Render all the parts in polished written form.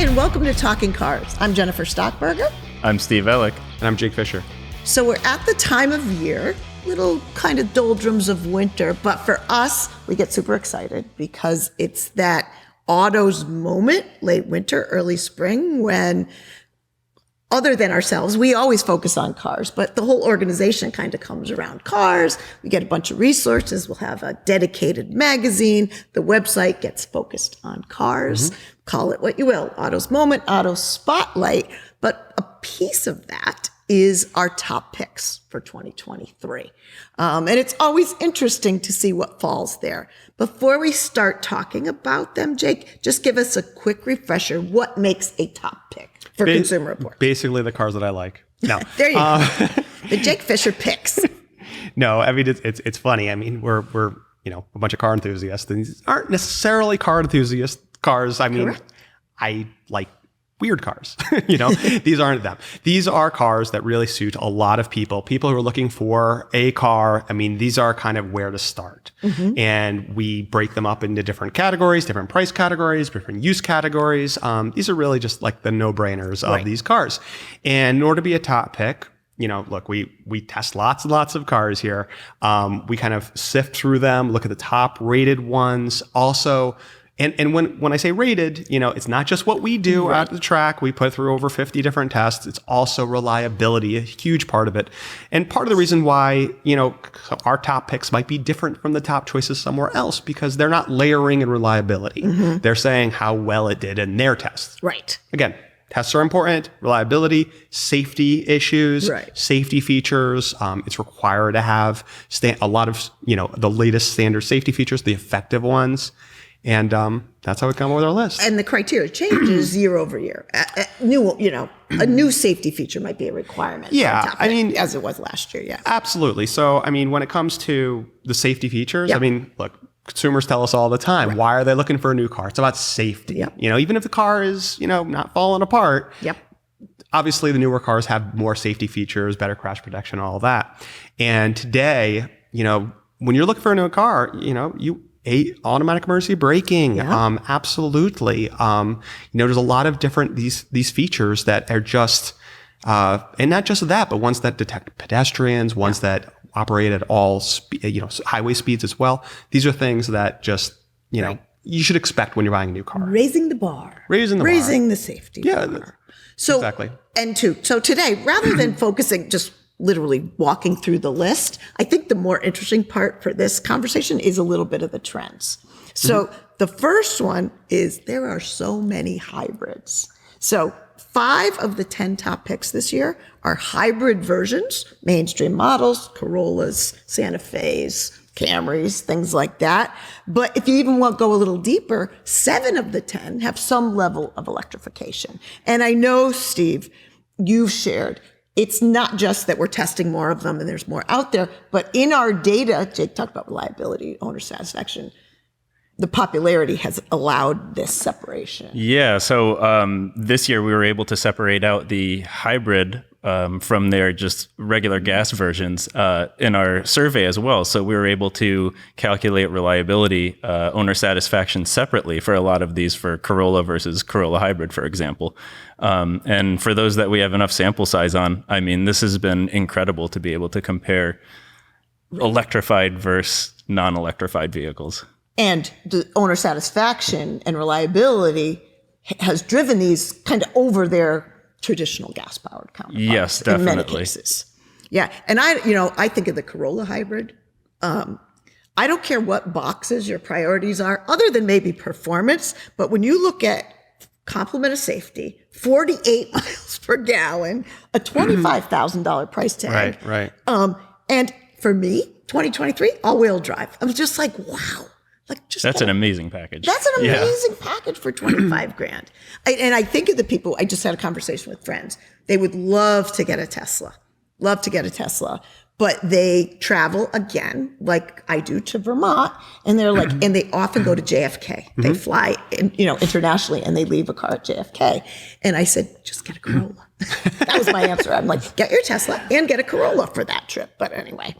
and welcome to Talking Cars. I'm Jennifer Stockberger. I'm Steve Ellick. And I'm Jake Fisher. So we're at the time of year, little kind of doldrums of winter, but for us, we get super excited because it's that autos moment, late winter, early spring, when other than ourselves, we always focus on cars, but the whole organization kind of comes around cars. We get a bunch of resources. We'll have a dedicated magazine. The website gets focused on cars. Call it what you will, Autos Moment, Auto Spotlight. But a piece of that is our top picks for 2023. And it's always interesting to see what falls there. Before we start talking about them, Jake, just give us a quick refresher. What makes a top pick for Consumer Report? Basically the cars that I like. No. There you go. The Jake Fisher picks. No, I mean, it's funny. I mean, we're a bunch of car enthusiasts. And these aren't necessarily car enthusiast cars. I mean, correct. I like weird cars. These aren't them. These are cars that really suit a lot of people who are looking for a car. I mean, these are kind of where to start. And we break them up into different categories, different price categories, different use categories. These are really just like the no-brainers of these cars. And in order to be a top pick, look, we test lots and lots of cars here. We kind of sift through them, look at the top rated ones. Also, And when I say rated, it's not just what we do at the track. We put through over 50 different tests. It's also reliability, a huge part of it. And part of the reason why, our top picks might be different from the top choices somewhere else, because they're not layering in reliability. They're saying how well it did in their tests. Right. Again, tests are important. Reliability, safety issues, safety features. It's required to have a lot of, the latest standard safety features, the effective ones. And that's how we come up with our list. And the criteria changes year over year. A new safety feature might be a requirement. Yeah, I mean, as it was last year. Yeah, absolutely. So, I mean, when it comes to the safety features, I mean, look, consumers tell us all the time, why are they looking for a new car? It's about safety. Even if the car is, not falling apart. Obviously, the newer cars have more safety features, better crash protection, all that. And today, when you're looking for a new car, automatic emergency braking. Absolutely. There's a lot of different, these features that are just, and not just that, but ones that detect pedestrians, ones that operate at all, highway speeds as well. These are things that just, you should expect when you're buying a new car. Raising the bar. Raising the safety bar. So, exactly. So today, rather than focusing just literally walking through the list, I think the more interesting part for this conversation is a little bit of the trends. So the first one is there are so many hybrids. So 5 of the 10 top picks this year are hybrid versions, mainstream models, Corollas, Santa Fe's, Camrys, things like that. But if you even want to go a little deeper, 7 of the 10 have some level of electrification. And I know, Steve, you've shared, it's not just that we're testing more of them and there's more out there, but in our data, Jake talked about reliability, owner satisfaction, the popularity has allowed this separation. Yeah. So this year we were able to separate out the hybrid from their just regular gas versions in our survey as well. So we were able to calculate reliability, owner satisfaction separately for a lot of these, for Corolla versus Corolla hybrid, for example. And for those that we have enough sample size on, I mean, this has been incredible to be able to compare electrified versus non-electrified vehicles. And the owner satisfaction and reliability has driven these kind of over their traditional gas-powered counterparts. Yes, definitely. In many cases. Yeah. And I think of the Corolla hybrid. I don't care what boxes your priorities are, other than maybe performance. But when you look at complement of safety, 48 miles per gallon, a $25,000 price tag. Right. And for me, 2023, all-wheel drive. I was just like, wow. That's an amazing package. That's an amazing package for $25,000. And I think of the people, I just had a conversation with friends. They would love to get a Tesla, but they travel again, like I do, to Vermont. And they're like, and they often go to JFK. They fly, internationally, and they leave a car at JFK. And I said, just get a Corolla. That was my answer. I'm like, get your Tesla and get a Corolla for that trip. But anyway.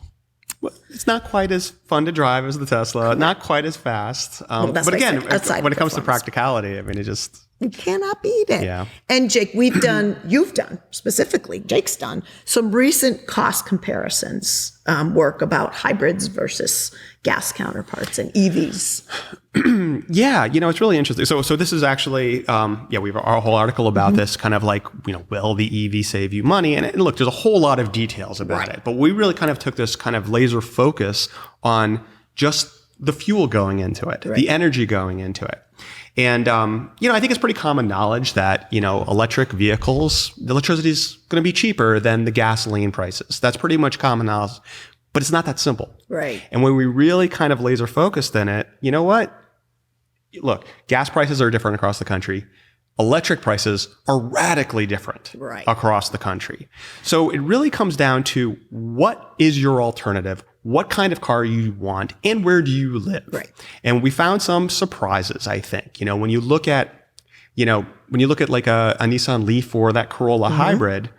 Well, it's not quite as fun to drive as the Tesla, not quite as fast. But again, when it comes to practicality, I mean, it just... You cannot beat it. Yeah. And Jake, you've done, specifically, Jake's done some recent cost comparisons work about hybrids versus gas counterparts and EVs. Yeah, it's really interesting. So this is actually, we have our whole article about this, kind of like, will the EV save you money? And look, there's a whole lot of details about it, but we really kind of took this kind of laser focus on just the fuel going into it, the energy going into it. And, I think it's pretty common knowledge that, electric vehicles, the electricity is going to be cheaper than the gasoline prices. That's pretty much common knowledge, but it's not that simple. Right. And when we really kind of laser focused in it, you know what? Look, gas prices are different across the country. Electric prices are radically different across the country. So it really comes down to what is your alternative? What kind of car you want and where do you live? Right. And we found some surprises, I think. When you look at like a Nissan Leaf or that Corolla hybrid,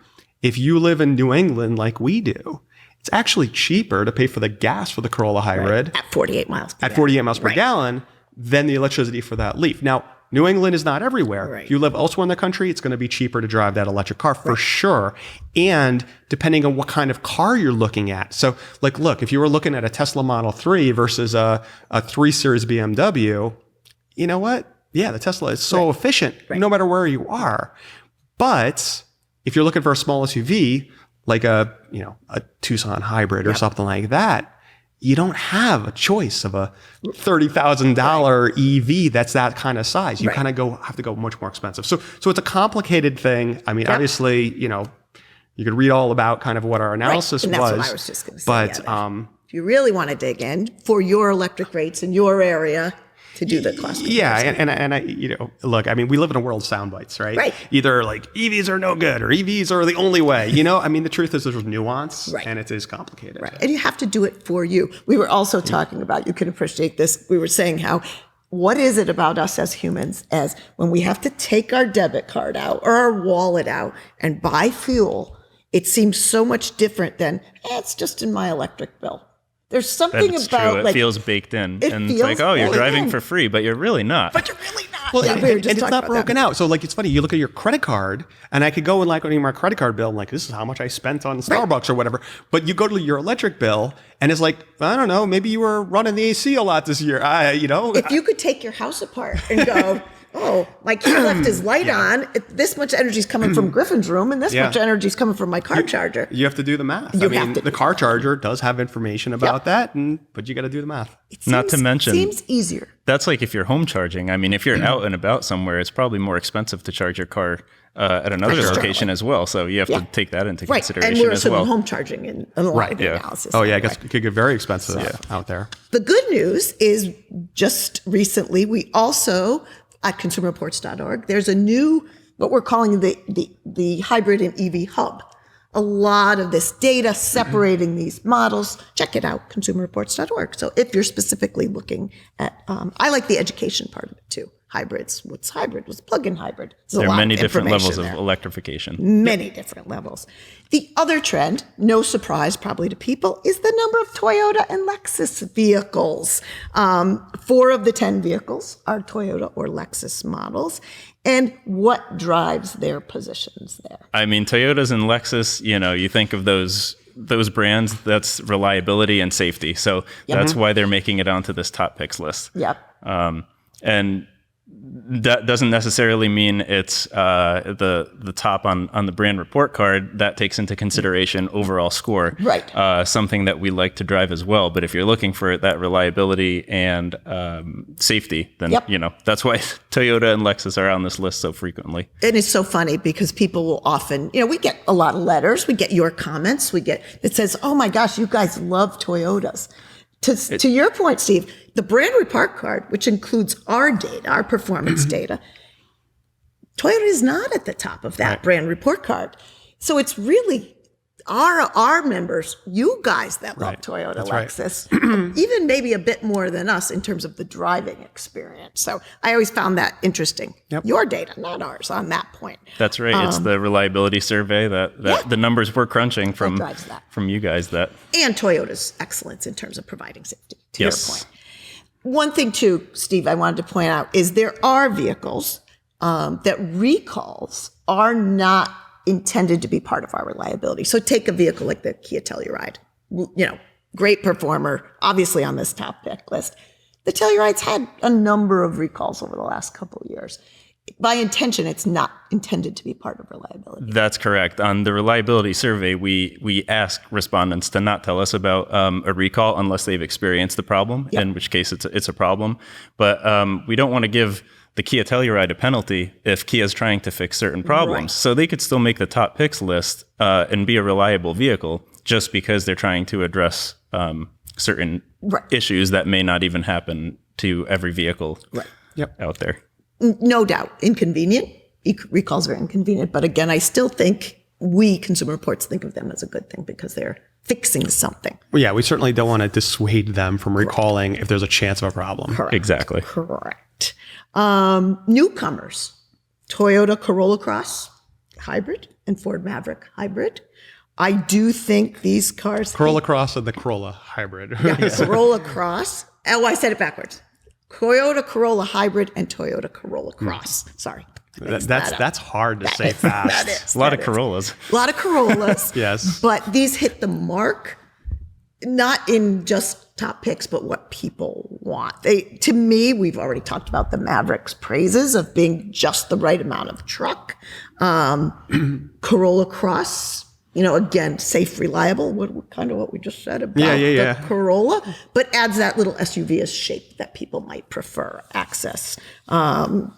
if you live in New England like we do, it's actually cheaper to pay for the gas for the Corolla hybrid at 48 miles per at 48 miles per gallon than the electricity for that Leaf. Now, New England is not everywhere. Right. If you live elsewhere in the country, it's going to be cheaper to drive that electric car for sure. And depending on what kind of car you're looking at. So like, look, if you were looking at a Tesla Model 3 versus a 3 Series BMW, you know what? Yeah, the Tesla is so efficient no matter where you are. But if you're looking for a small SUV, like a Tucson hybrid or something like that, you don't have a choice of a $30,000 EV that's that kind of size. You kind of have to go much more expensive. So it's a complicated thing. I mean, obviously, you could read all about kind of what our analysis and that's was. what I was just going to say. But if you really want to dig in for your electric rates in your area, to do the cost comparison. Yeah, and I, look, I mean, we live in a world of sound bites, right? Right. Either like EVs are no good or EVs are the only way. I mean, the truth is there's nuance, and it is complicated. Right, and you have to do it for you. We were also talking about, you can appreciate this, we were saying how, what is it about us as humans as when we have to take our debit card out or our wallet out and buy fuel, it seems so much different than, it's just in my electric bill. There's something That's about true. It feels baked in. And it's like, you're driving for free, but you're really not. But you're really not. Well, and it's not broken out. So like, it's funny. You look at your credit card and I could go and like on my credit card bill, and like, this is how much I spent on Starbucks or whatever. But you go to your electric bill and it's like, I don't know, maybe you were running the AC a lot this year. If you could take your house apart and go, oh, my kid left his light on. This much energy is coming from Griffin's room, and this much energy is coming from my car charger. You have to do the math. The car charger does have information about that, but you got to do the math. Not to mention, it seems easier. That's like if you're home charging. I mean, if you're out and about somewhere, it's probably more expensive to charge your car at another location as well. So you have to take that into consideration and we're as well. assuming home charging in a lot of the analysis. Oh yeah, I guess it could get very expensive out there. The good news is just recently, we also at consumerreports.org, there's a new, what we're calling the hybrid and EV hub. A lot of this data separating these models. Check it out, consumerreports.org. So if you're specifically looking at, I like the education part of it too. Hybrids, what's hybrid, what's plug-in hybrid. There are many different levels of electrification. Many different levels. The other trend, no surprise probably to people, is the number of Toyota and Lexus vehicles. 4 of the 10 vehicles are Toyota or Lexus models. And what drives their positions there? I mean, Toyotas and Lexus, you think of those brands, that's reliability and safety. So that's why they're making it onto this top picks list. Yep. And that doesn't necessarily mean it's the top on the brand report card. That takes into consideration overall score, right? Something that we like to drive as well. But if you're looking for that reliability and safety, then that's why Toyota and Lexus are on this list so frequently. And it's so funny because people will often, we get a lot of letters, we get your comments, it says, "Oh my gosh, you guys love Toyotas." To your point, Steve, the brand report card, which includes our data, our performance data, Toyota is not at the top of that brand report card. So it's really our members, you guys that love Toyota, Lexus, even maybe a bit more than us in terms of the driving experience. So I always found that interesting. Your data, not ours, on that point. That's right. It's the reliability survey that the numbers we're crunching from you guys. And Toyota's excellence in terms of providing safety, to your point. One thing too, Steve, I wanted to point out is there are vehicles that recalls are not intended to be part of our reliability. So take a vehicle like the Kia Telluride, great performer, obviously on this top pick list. The Telluride's had a number of recalls over the last couple of years. By intention, it's not intended to be part of reliability. That's correct. On the reliability survey, we ask respondents to not tell us about a recall unless they've experienced the problem, in which case it's a problem. But we don't want to give the Kia Telluride a penalty if Kia is trying to fix certain problems. Right. So they could still make the top picks list and be a reliable vehicle just because they're trying to address certain issues that may not even happen to every vehicle out there. No doubt, inconvenient. Recalls are inconvenient. But again, I still think we, Consumer Reports, think of them as a good thing because they're fixing something. Well, yeah, we certainly don't want to dissuade them from recalling if there's a chance of a problem. Correct. Exactly. Correct. Newcomers, Toyota Corolla Cross Hybrid and Ford Maverick Hybrid. I do think these cars... Corolla Cross and the Corolla Hybrid. Corolla Cross. Oh, I said it backwards. Toyota Corolla Hybrid and Toyota Corolla Cross. Sorry. That's hard to say fast. That is. A lot of Corollas. A lot of Corollas. Yes. But these hit the mark, not in just top picks, but what people want. To me, we've already talked about the Maverick's praises of being just the right amount of truck. Corolla Cross, again, safe, reliable, kind of what we just said about the Corolla, but adds that little SUV-ish shape that people might prefer access. On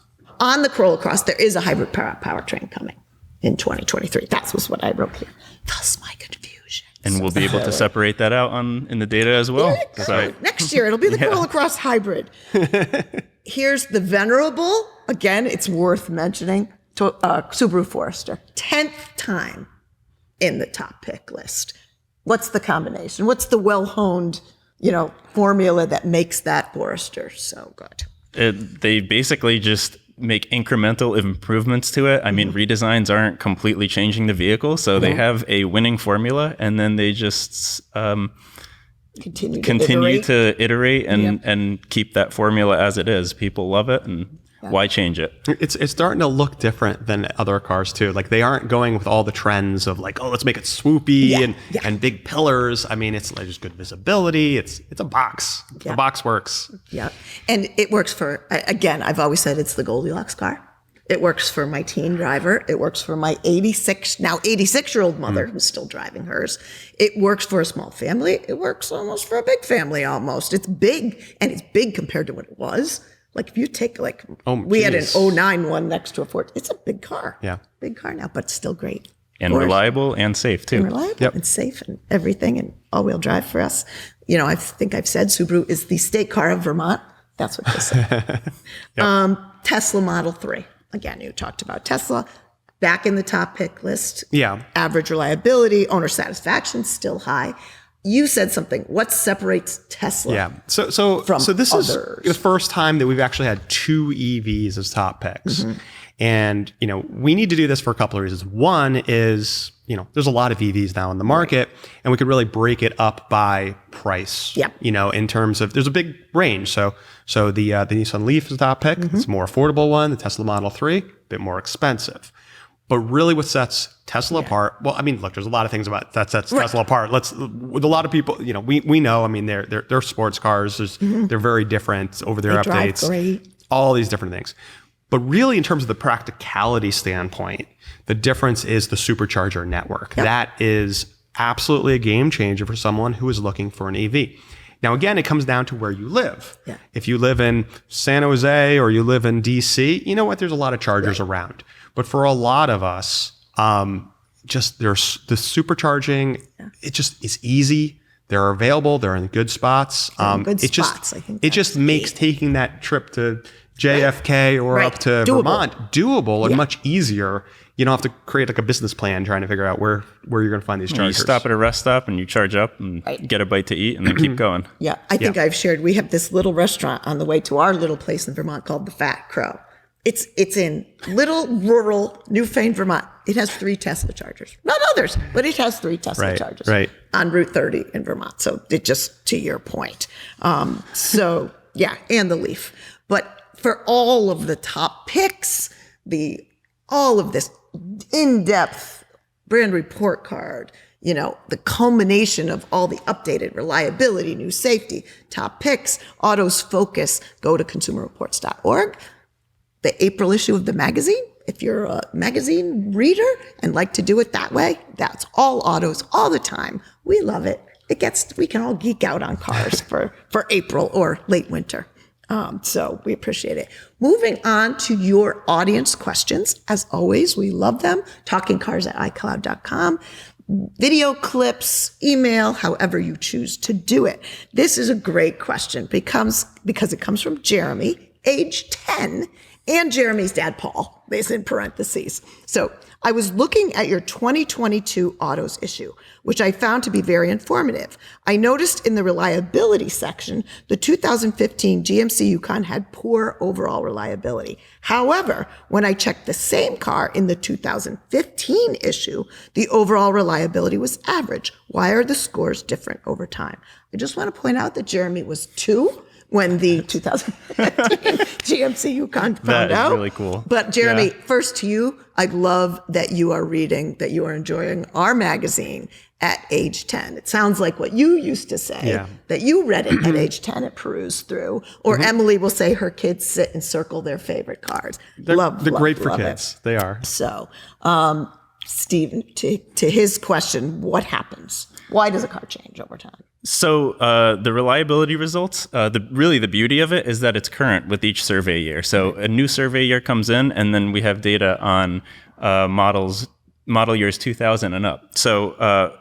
the Corolla Cross, there is a hybrid powertrain coming in 2023. That was what I wrote here. Thus my confusion. And we'll be able to separate that out in the data as well. So next year, it'll be the Corolla Cross Hybrid. Here's the Venerable. Again, it's worth mentioning. Subaru Forester. 10th time in the top pick list. What's the combination? What's the well-honed, formula that makes that Forester so good? They basically just make incremental improvements to it. I mean, redesigns aren't completely changing the vehicle, so they have a winning formula, and then they just continue to iterate and keep that formula as it is. People love it, and why change it? It's starting to look different than other cars too. Like they aren't going with all the trends of like, oh, let's make it swoopy and big pillars. I mean, it's like just good visibility. It's a box. The box works. Yeah. And it works for, again, I've always said it's the Goldilocks car. It works for my teen driver. It works for my 86-year-old mother who's still driving hers. It works for a small family. It works almost for a big family almost. It's big, and it's big compared to what it was. Like if you take we had an 09 one next to a Ford. It's a big car. Yeah. Big car now, but still great. And reliable and safe too. And reliable and safe and everything and all-wheel drive for us. I think I've said Subaru is the state car of Vermont. That's what they say. Tesla Model 3. Again, you talked about Tesla. Back in the top pick list. Yeah. Average reliability, owner satisfaction still high. You said something. What separates Tesla? Yeah. So this is the first time that we've actually had two EVs as top picks. Mm-hmm. And, we need to do this for a couple of reasons. One is, there's a lot of EVs now in the market, and we could really break it up by price. Yeah. In terms of, there's a big range. So the Nissan Leaf is a top pick. It's a more affordable one. The Tesla Model 3, a bit more expensive. But really what sets Tesla apart, well, I mean, look, there's a lot of things that sets Tesla apart. With a lot of people, we know, I mean, they're sports cars. They're very different over their updates, drive great. All these different things. But really in terms of the practicality standpoint, the difference is the supercharger network. Yep. That is absolutely a game changer for someone who is looking for an EV. Now, again, it comes down to where you live. Yeah. If you live in San Jose or you live in DC, you know what? There's a lot of chargers around. But for a lot of us, just there's the supercharging. It just is easy. They're available. They're in good spots. I think it just makes taking that trip to JFK or up to Vermont doable and much easier. You don't have to create like a business plan trying to figure out where you're going to find these chargers. You stop at a rest stop and you charge up and get a bite to eat and then keep going. Yeah, I think I've shared. We have this little restaurant on the way to our little place in Vermont called the Fat Crow. It's in little rural Newfane, Vermont. It has 3 Tesla chargers, not others, but it has 3 Tesla chargers on Route 30 in Vermont. So it just to your point. And the Leaf. But for all of the top picks, all of this in-depth brand report card, the culmination of all the updated reliability, new safety, top picks, autos focus, go to consumerreports.org. The April issue of the magazine, if you're a magazine reader and like to do it that way, that's all autos all the time. We love it. We can all geek out on cars for April or late winter. So we appreciate it. Moving on to your audience questions. As always, we love them. talkingcars@icloud.com. Video clips, email, however you choose to do it. This is a great question because it comes from Jeremy, age 10, and Jeremy's dad, Paul, is in parentheses. So I was looking at your 2022 autos issue, which I found to be very informative. I noticed in the reliability section, the 2015 GMC Yukon had poor overall reliability. However, when I checked the same car in the 2015 issue, the overall reliability was average. Why are the scores different over time? I just want to point out that Jeremy was 2 when the 2015 GMC Yukon found out. That is really cool. But Jeremy, first to you, I love that you are enjoying our magazine at age 10. It sounds like what you used to say, that you read it at age 10 and perused through. Or Emily will say her kids sit and circle their favorite cars. They're great for kids. They are. So, Stephen, to his question, what happens? Why does a car change over time? So the reliability results, the beauty of it is that it's current with each survey year. So a new survey year comes in, and then we have data on model years 2000 and up. So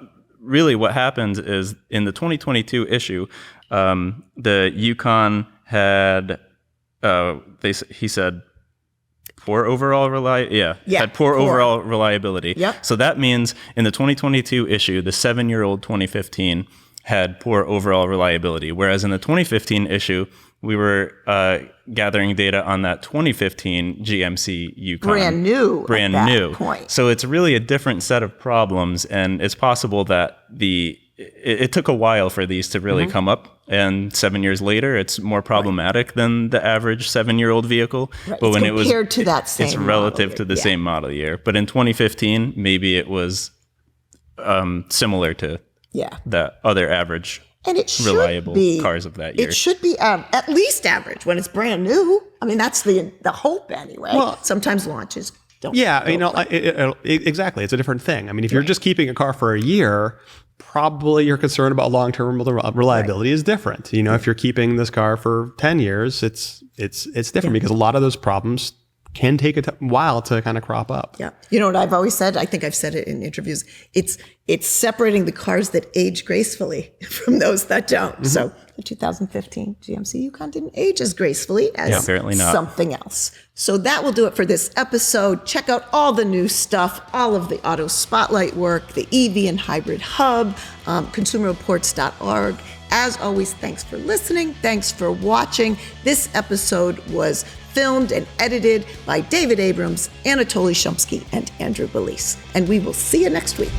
really what happens is in the 2022 issue, the Yukon had, he said, poor overall overall reliability. Yep. So that means in the 2022 issue, the 7-year-old 2015 had poor overall reliability, whereas in the 2015 issue, we were gathering data on that 2015 GMC Yukon. Brand new. Point. So it's really a different set of problems, and it's possible that it took a while for these to really come up. And 7 years later, it's more problematic than the average 7-year-old vehicle. Right. But it's when compared to that same it's relative to the same model year. But in 2015, maybe it was similar to the other average and it should reliable be, cars of that year. It should be at least average when it's brand new. I mean, that's the hope anyway. Well, sometimes launches don't. Yeah, exactly. It's a different thing. I mean, if you're just keeping a car for a year, probably your concern about long-term reliability is different. If you're keeping this car for 10 years, it's different because a lot of those problems can take a while to kind of crop up. Yeah. You know what I've always said? I think I've said it in interviews. It's separating the cars that age gracefully from those that don't. So the 2015 GMC Yukon didn't age as gracefully as apparently not. Something else. So that will do it for this episode. Check out all the new stuff, all of the Auto Spotlight work, the EV and Hybrid Hub, consumerreports.org. As always, thanks for listening. Thanks for watching. This episode was filmed and edited by David Abrams, Anatoly Shumsky, and Andrew Belise. And we will see you next week.